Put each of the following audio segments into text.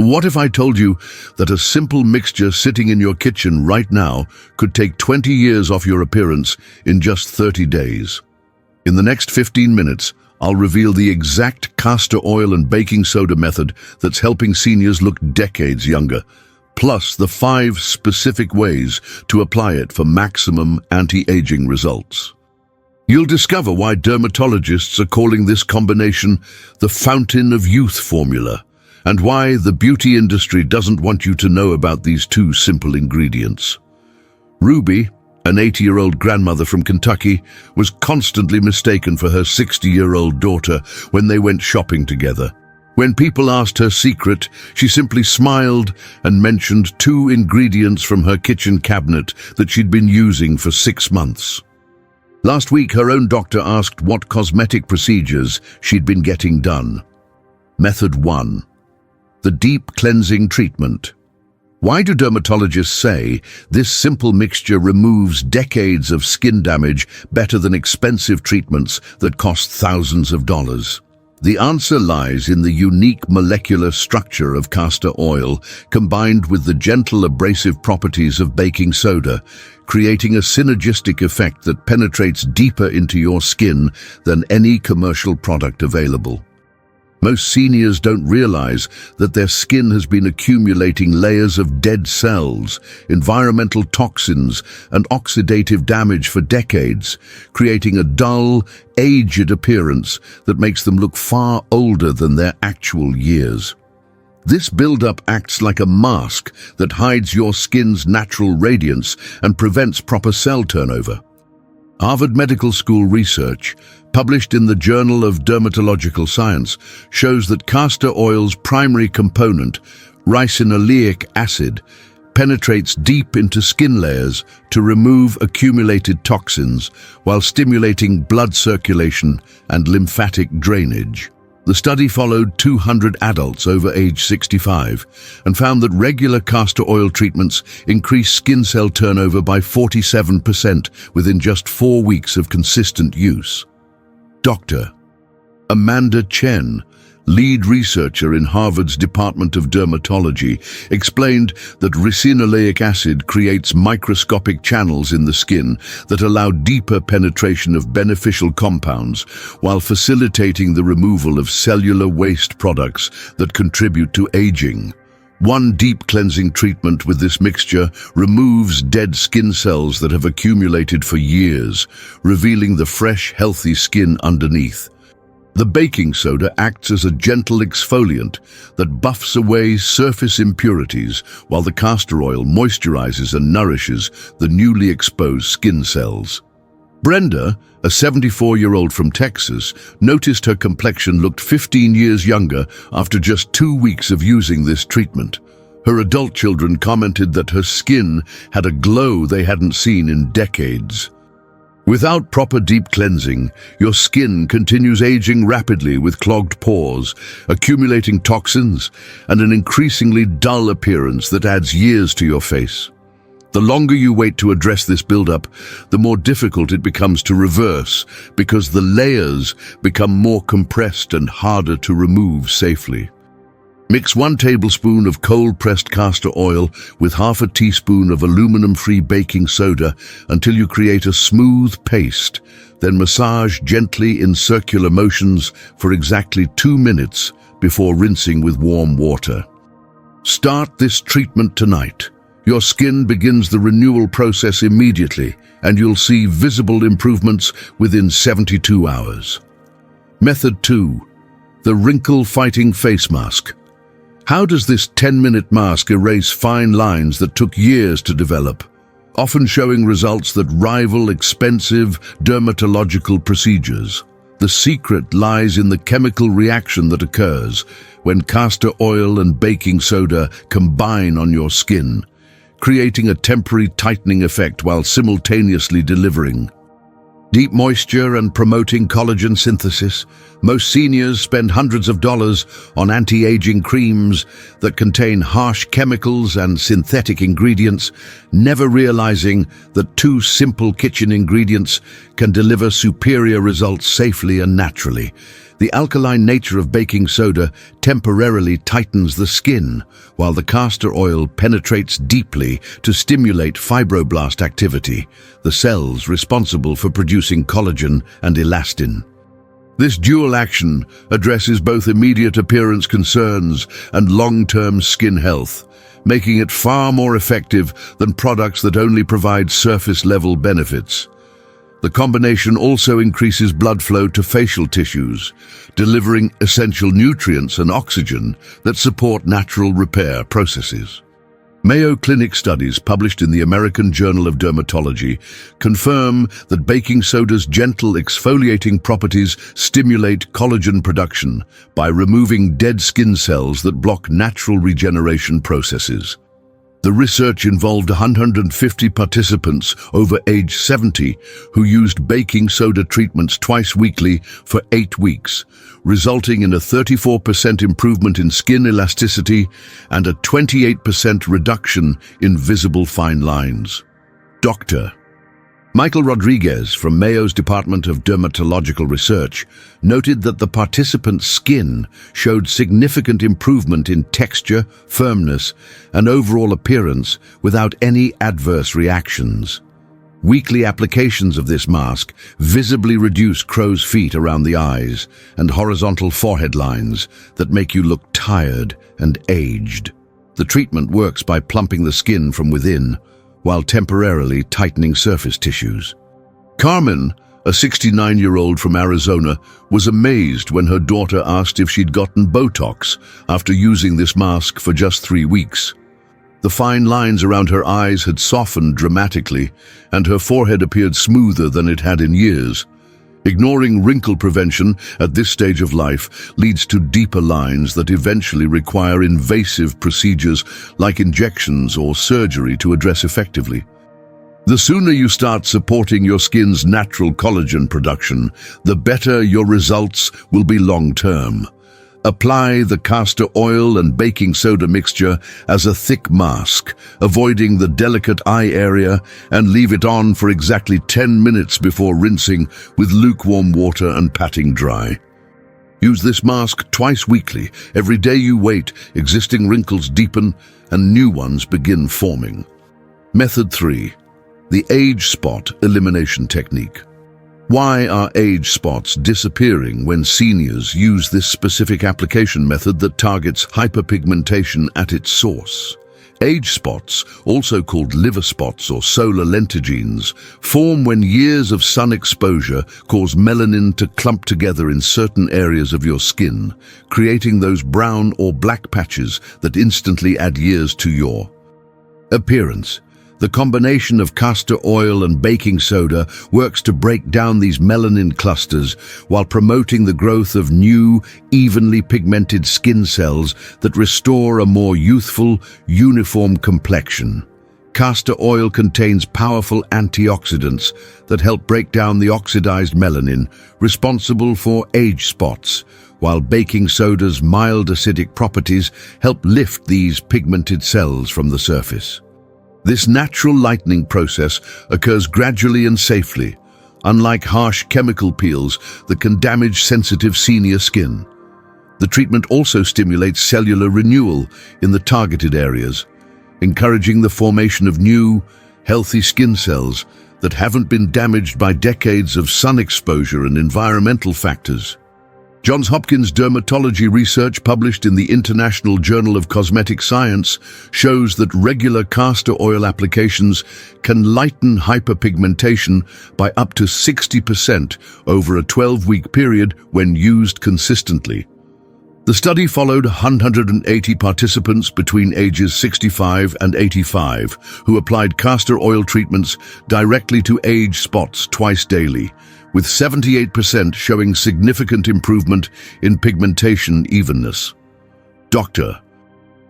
What if I told you that a simple mixture sitting in your kitchen right now could take 20 years off your appearance in just 30 days? In the next 15 minutes, I'll reveal the exact castor oil and baking soda method that's helping seniors look decades younger, plus the 5 specific ways to apply it for maximum anti-aging results. You'll discover why dermatologists are calling this combination the fountain of youth formula, and why the beauty industry doesn't want you to know about these 2 simple ingredients. Ruby, an 80-year-old grandmother from Kentucky, was constantly mistaken for her 60-year-old daughter when they went shopping together. When people asked her secret, she simply smiled and mentioned 2 ingredients from her kitchen cabinet that she'd been using for 6 months. Last week, her own doctor asked what cosmetic procedures she'd been getting done. Method 1. The deep cleansing treatment. Why do dermatologists say this simple mixture removes decades of skin damage better than expensive treatments that cost thousands of dollars? The answer lies in the unique molecular structure of castor oil combined with the gentle abrasive properties of baking soda, creating a synergistic effect that penetrates deeper into your skin than any commercial product available. Most seniors don't realize that their skin has been accumulating layers of dead cells, environmental toxins, and oxidative damage for decades, creating a dull, aged appearance that makes them look far older than their actual years. This buildup acts like a mask that hides your skin's natural radiance and prevents proper cell turnover. Harvard Medical School research, published in the Journal of Dermatological Science, shows that castor oil's primary component, ricinoleic acid, penetrates deep into skin layers to remove accumulated toxins while stimulating blood circulation and lymphatic drainage. The study followed 200 adults over age 65 and found that regular castor oil treatments increased skin cell turnover by 47% within just 4 weeks of consistent use. Dr. Amanda Chen, lead researcher in Harvard's Department of Dermatology, explained that ricinoleic acid creates microscopic channels in the skin that allow deeper penetration of beneficial compounds while facilitating the removal of cellular waste products that contribute to aging. One deep cleansing treatment with this mixture removes dead skin cells that have accumulated for years, revealing the fresh, healthy skin underneath. The baking soda acts as a gentle exfoliant that buffs away surface impurities, while the castor oil moisturizes and nourishes the newly exposed skin cells. Brenda, a 74-year-old from Texas, noticed her complexion looked 15 years younger after just 2 weeks of using this treatment. Her adult children commented that her skin had a glow they hadn't seen in decades. Without proper deep cleansing, your skin continues aging rapidly with clogged pores, accumulating toxins, and an increasingly dull appearance that adds years to your face. The longer you wait to address this buildup, the more difficult it becomes to reverse because the layers become more compressed and harder to remove safely. Mix 1 tablespoon of cold-pressed castor oil with half a teaspoon of aluminum-free baking soda until you create a smooth paste. Then massage gently in circular motions for exactly 2 minutes before rinsing with warm water. Start this treatment tonight. Your skin begins the renewal process immediately, and you'll see visible improvements within 72 hours. Method 2. The wrinkle-fighting face mask. How does this 10-minute mask erase fine lines that took years to develop, often showing results that rival expensive dermatological procedures? The secret lies in the chemical reaction that occurs when castor oil and baking soda combine on your skin, creating a temporary tightening effect while simultaneously delivering deep moisture and promoting collagen synthesis. Most seniors spend hundreds of dollars on anti-aging creams that contain harsh chemicals and synthetic ingredients, never realizing that 2 simple kitchen ingredients can deliver superior results safely and naturally. The alkaline nature of baking soda temporarily tightens the skin, while the castor oil penetrates deeply to stimulate fibroblast activity, the cells responsible for producing collagen and elastin. This dual action addresses both immediate appearance concerns and long-term skin health, making it far more effective than products that only provide surface-level benefits. The combination also increases blood flow to facial tissues, delivering essential nutrients and oxygen that support natural repair processes. Mayo Clinic studies published in the American Journal of Dermatology confirm that baking soda's gentle exfoliating properties stimulate collagen production by removing dead skin cells that block natural regeneration processes. The research involved 150 participants over age 70 who used baking soda treatments twice weekly for 8 weeks, resulting in a 34% improvement in skin elasticity and a 28% reduction in visible fine lines. Dr. Michael Rodriguez from Mayo's Department of Dermatological Research noted that the participants' skin showed significant improvement in texture, firmness, and overall appearance without any adverse reactions. Weekly applications of this mask visibly reduce crow's feet around the eyes and horizontal forehead lines that make you look tired and aged. The treatment works by plumping the skin from within, while temporarily tightening surface tissues. Carmen, a 69-year-old from Arizona, was amazed when her daughter asked if she'd gotten Botox after using this mask for just 3 weeks. The fine lines around her eyes had softened dramatically, and her forehead appeared smoother than it had in years. Ignoring wrinkle prevention at this stage of life leads to deeper lines that eventually require invasive procedures like injections or surgery to address effectively. The sooner you start supporting your skin's natural collagen production, the better your results will be long-term. Apply the castor oil and baking soda mixture as a thick mask, avoiding the delicate eye area, and leave it on for exactly 10 minutes before rinsing with lukewarm water and patting dry. Use this mask twice weekly. Every day you wait, existing wrinkles deepen and new ones begin forming. Method 3. The age spot elimination technique. Why are age spots disappearing when seniors use this specific application method that targets hyperpigmentation at its source? Age spots, also called liver spots or solar lentigenes, form when years of sun exposure cause melanin to clump together in certain areas of your skin, creating those brown or black patches that instantly add years to your appearance. The combination of castor oil and baking soda works to break down these melanin clusters while promoting the growth of new, evenly pigmented skin cells that restore a more youthful, uniform complexion. Castor oil contains powerful antioxidants that help break down the oxidized melanin responsible for age spots, while baking soda's mild acidic properties help lift these pigmented cells from the surface. This natural lightening process occurs gradually and safely, unlike harsh chemical peels that can damage sensitive senior skin. The treatment also stimulates cellular renewal in the targeted areas, encouraging the formation of new, healthy skin cells that haven't been damaged by decades of sun exposure and environmental factors. Johns Hopkins dermatology research published in the International Journal of Cosmetic Science shows that regular castor oil applications can lighten hyperpigmentation by up to 60% over a 12-week period when used consistently. The study followed 180 participants between ages 65 and 85 who applied castor oil treatments directly to age spots twice daily, with 78% showing significant improvement in pigmentation evenness. Dr.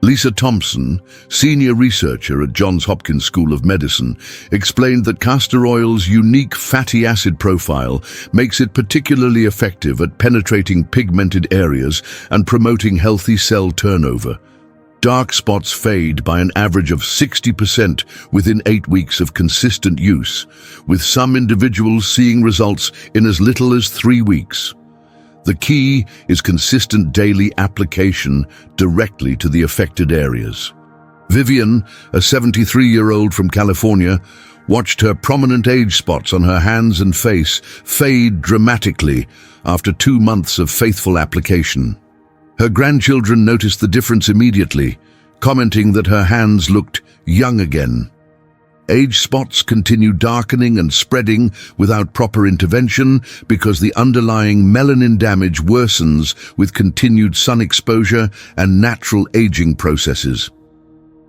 Lisa Thompson, senior researcher at Johns Hopkins School of Medicine, explained that castor oil's unique fatty acid profile makes it particularly effective at penetrating pigmented areas and promoting healthy cell turnover. Dark spots fade by an average of 60% within 8 weeks of consistent use, with some individuals seeing results in as little as 3 weeks. The key is consistent daily application directly to the affected areas. Vivian, a 73-year-old from California, watched her prominent age spots on her hands and face fade dramatically after 2 months of faithful application. Her grandchildren noticed the difference immediately, commenting that her hands looked young again. Age spots continue darkening and spreading without proper intervention because the underlying melanin damage worsens with continued sun exposure and natural aging processes.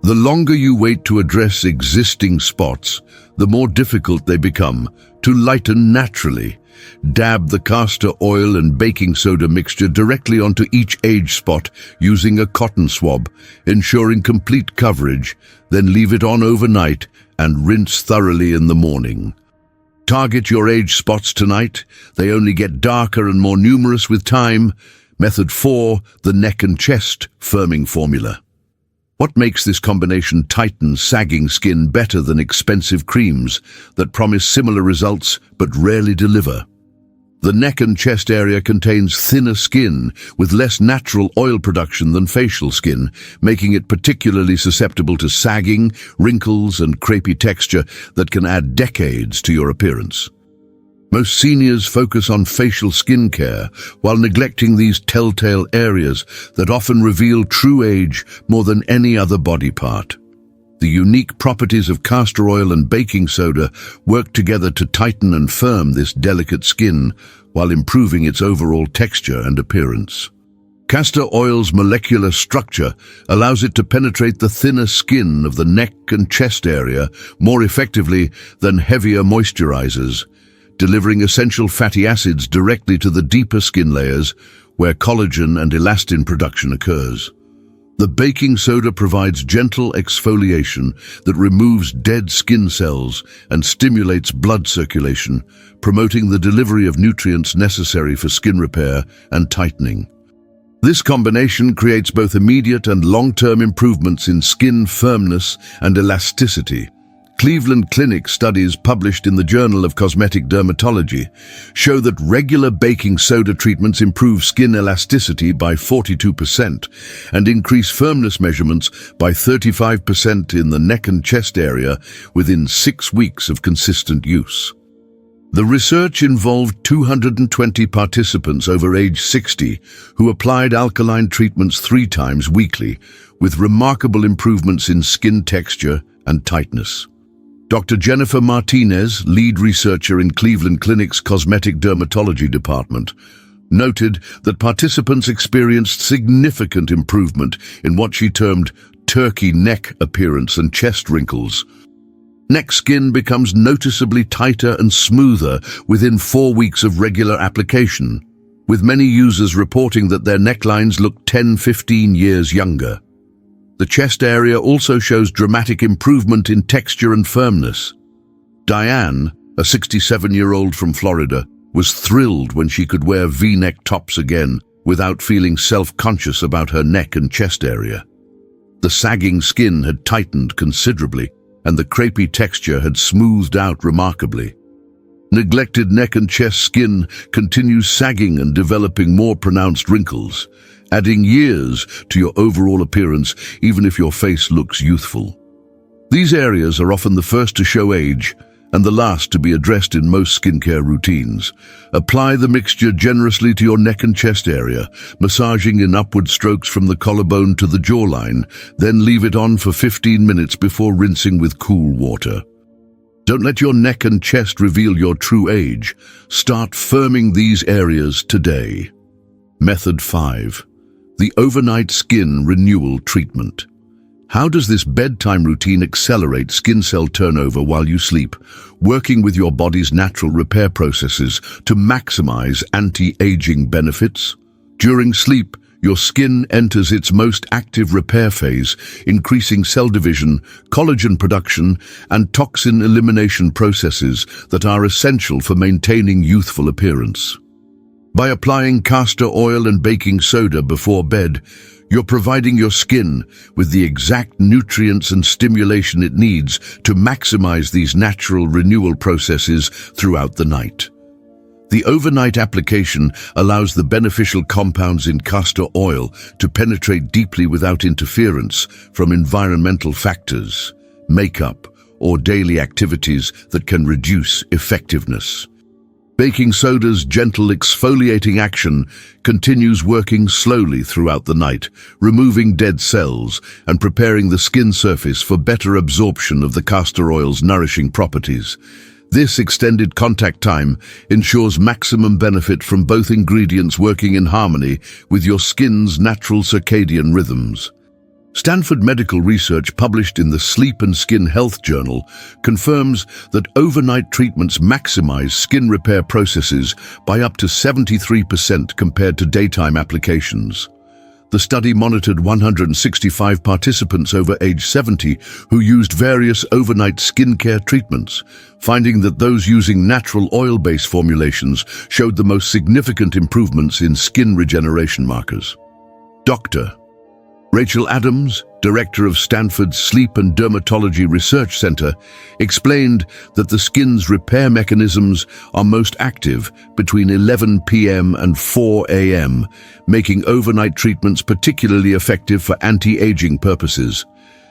The longer you wait to address existing spots, the more difficult they become to lighten naturally. Dab the castor oil and baking soda mixture directly onto each age spot using a cotton swab, ensuring complete coverage, then leave it on overnight and rinse thoroughly in the morning. Target your age spots tonight. They only get darker and more numerous with time. Method 4, the neck and chest firming formula. What makes this combination tighten, sagging skin better than expensive creams that promise similar results but rarely deliver? The neck and chest area contains thinner skin with less natural oil production than facial skin, making it particularly susceptible to sagging, wrinkles, and crepey texture that can add decades to your appearance. Most seniors focus on facial skin care while neglecting these telltale areas that often reveal true age more than any other body part. The unique properties of castor oil and baking soda work together to tighten and firm this delicate skin while improving its overall texture and appearance. Castor oil's molecular structure allows it to penetrate the thinner skin of the neck and chest area more effectively than heavier moisturizers, delivering essential fatty acids directly to the deeper skin layers where collagen and elastin production occurs. The baking soda provides gentle exfoliation that removes dead skin cells and stimulates blood circulation, promoting the delivery of nutrients necessary for skin repair and tightening. This combination creates both immediate and long-term improvements in skin firmness and elasticity. Cleveland Clinic studies published in the Journal of Cosmetic Dermatology show that regular baking soda treatments improve skin elasticity by 42% and increase firmness measurements by 35% in the neck and chest area within 6 weeks of consistent use. The research involved 220 participants over age 60 who applied alkaline treatments 3 times weekly, with remarkable improvements in skin texture and tightness. Dr. Jennifer Martinez, lead researcher in Cleveland Clinic's Cosmetic Dermatology Department, noted that participants experienced significant improvement in what she termed turkey neck appearance and chest wrinkles. Neck skin becomes noticeably tighter and smoother within 4 weeks of regular application, with many users reporting that their necklines look 10-15 years younger. The chest area also shows dramatic improvement in texture and firmness. Diane, a 67-year-old from Florida, was thrilled when she could wear V-neck tops again without feeling self-conscious about her neck and chest area. The sagging skin had tightened considerably, and the crepey texture had smoothed out remarkably. Neglected neck and chest skin continues sagging and developing more pronounced wrinkles, adding years to your overall appearance even if your face looks youthful. These areas are often the first to show age and the last to be addressed in most skincare routines. Apply the mixture generously to your neck and chest area, massaging in upward strokes from the collarbone to the jawline, then leave it on for 15 minutes before rinsing with cool water. Don't let your neck and chest reveal your true age. Start firming these areas today. Method 5. The overnight skin renewal treatment. How does this bedtime routine accelerate skin cell turnover while you sleep, working with your body's natural repair processes to maximize anti-aging benefits? During sleep, your skin enters its most active repair phase, increasing cell division, collagen production, and toxin elimination processes that are essential for maintaining youthful appearance. By applying castor oil and baking soda before bed, you're providing your skin with the exact nutrients and stimulation it needs to maximize these natural renewal processes throughout the night. The overnight application allows the beneficial compounds in castor oil to penetrate deeply without interference from environmental factors, makeup, or daily activities that can reduce effectiveness. Baking soda's gentle exfoliating action continues working slowly throughout the night, removing dead cells and preparing the skin surface for better absorption of the castor oil's nourishing properties. This extended contact time ensures maximum benefit from both ingredients working in harmony with your skin's natural circadian rhythms. Stanford medical research published in the Sleep and Skin Health Journal confirms that overnight treatments maximize skin repair processes by up to 73% compared to daytime applications. The study monitored 165 participants over age 70 who used various overnight skincare treatments, finding that those using natural oil-based formulations showed the most significant improvements in skin regeneration markers. Dr. Rachel Adams, director of Stanford's Sleep and Dermatology Research Center, explained that the skin's repair mechanisms are most active between 11 p.m. and 4 a.m., making overnight treatments particularly effective for anti-aging purposes.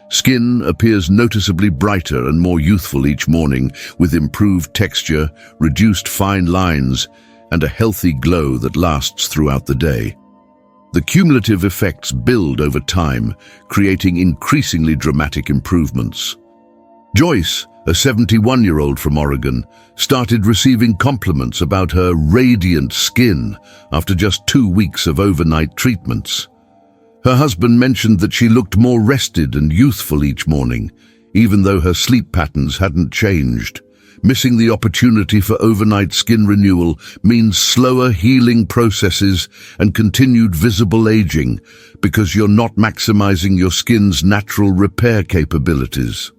Skin appears noticeably brighter and more youthful each morning, with improved texture, reduced fine lines, and a healthy glow that lasts throughout the day. The cumulative effects build over time, creating increasingly dramatic improvements. Joyce, a 71-year-old from Oregon, started receiving compliments about her radiant skin after just 2 weeks of overnight treatments. Her husband mentioned that she looked more rested and youthful each morning, even though her sleep patterns hadn't changed. Missing the opportunity for overnight skin renewal means slower healing processes and continued visible aging because you're not maximizing your skin's natural repair capabilities.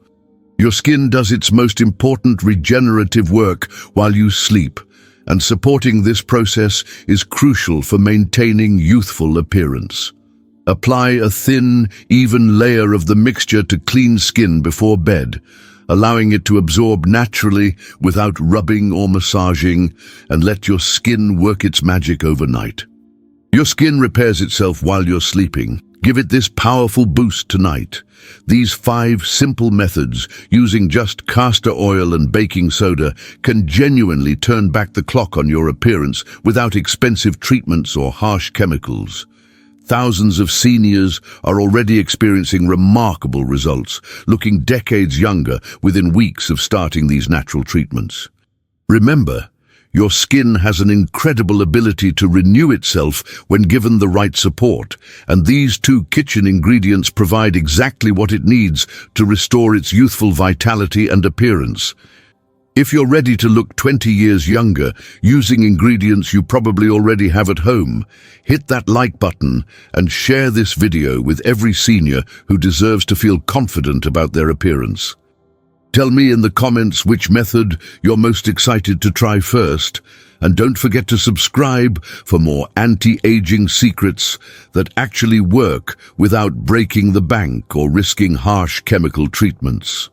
Your skin does its most important regenerative work while you sleep, and supporting this process is crucial for maintaining youthful appearance. Apply a thin, even layer of the mixture to clean skin before bed, allowing it to absorb naturally without rubbing or massaging, and let your skin work its magic overnight. Your skin repairs itself while you're sleeping. Give it this powerful boost tonight. These 5 simple methods, using just castor oil and baking soda, can genuinely turn back the clock on your appearance without expensive treatments or harsh chemicals. Thousands of seniors are already experiencing remarkable results, looking decades younger within weeks of starting these natural treatments. Remember, your skin has an incredible ability to renew itself when given the right support, and these 2 kitchen ingredients provide exactly what it needs to restore its youthful vitality and appearance. If you're ready to look 20 years younger using ingredients you probably already have at home, hit that like button and share this video with every senior who deserves to feel confident about their appearance. Tell me in the comments which method you're most excited to try first, and don't forget to subscribe for more anti-aging secrets that actually work without breaking the bank or risking harsh chemical treatments.